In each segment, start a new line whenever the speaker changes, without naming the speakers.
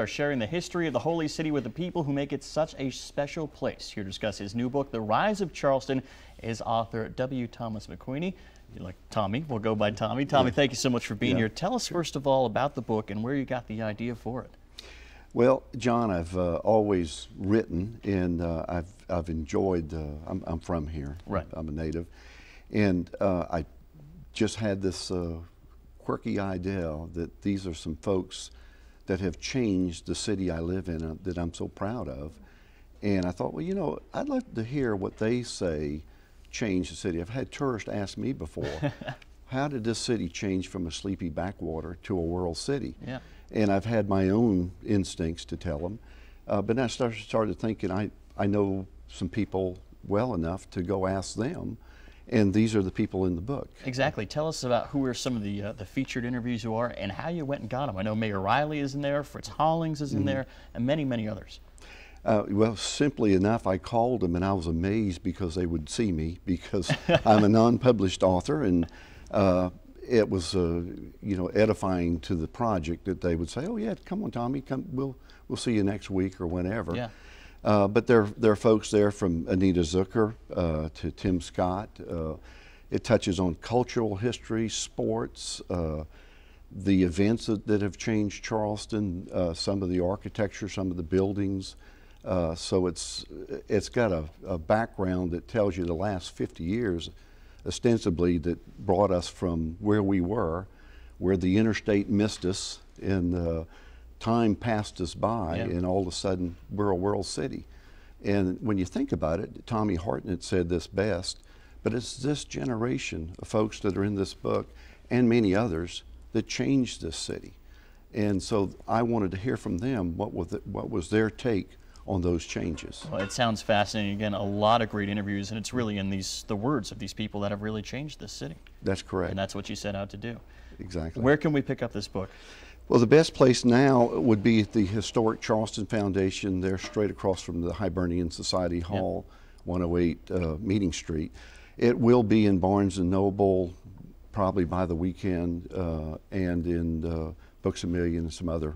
are sharing the history of the Holy City with the people who make it such a special place. Here to discuss his new book, The Rise of Charleston, is author W. Thomas Mcqueeney. You like Tommy? We'll go by Tommy. Tommy, thank you so much for being here. Tell us first of all about the book and where you got the idea for it.
Well, John, I've always written, and I've enjoyed. I'm from here.
Right.
I'm a native, and I just had this quirky idea that these are some folks that have changed the city I live in that I'm so proud of, and I thought, well, you know, I'd like to hear what they say changed the city. I've had tourists ask me before, how did this city change from a sleepy backwater to a world city?
Yeah.
And I've had my own instincts to tell them, but then I started thinking, I know some people well enough to go ask them, and these are the people in the book.
Exactly. Tell us about who are some of the featured interviews you are and how you went and got them. I know Mayor Riley is in there, Fritz Hollings is in there, and many, many others.
Well, simply enough, I called them and I was amazed because they would see me because I'm a non-published author, and it was you know, edifying to the project that they would say, "Oh yeah, come on, Tommy, come. We'll see you next week or whenever."
Yeah.
But there are folks there from Anita Zucker to Tim Scott. It touches on cultural history, sports, the events that have changed Charleston, some of the architecture, some of the buildings. So it's got a background that tells you the last 50 years, ostensibly, that brought us from where we were, where the interstate missed us, and time passed us by, and all of a sudden we're a world city. And when you think about it, Tommy Hartnett said this best, but it's this generation of folks that are in this book, and many others, that changed this city. And so I wanted to hear from them what was their take on those changes.
Well, it sounds fascinating. Again, a lot of great interviews, and it's really in the words of these people that have really changed this city.
That's correct.
And that's what you set out to do.
Exactly.
Where can we pick up this book?
Well, the best place now would be at the Historic Charleston Foundation. They're straight across from the Hibernian Society Hall, 108 Meeting Street. It will be in Barnes & Noble probably by the weekend, and in Books A Million and some other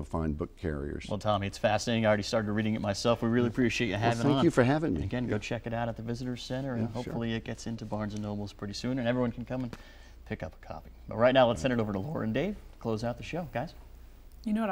fine book carriers.
Well, Tommy, it's fascinating. I already started reading it myself. We really appreciate you having it on.
Thank you for having me.
And again, go check it out at the Visitor Center, and hopefully it gets into Barnes & Nobles pretty soon, and everyone can come and pick up a copy. But right now, let's send it over to Laura and Dave to close out the show. Guys?
You know what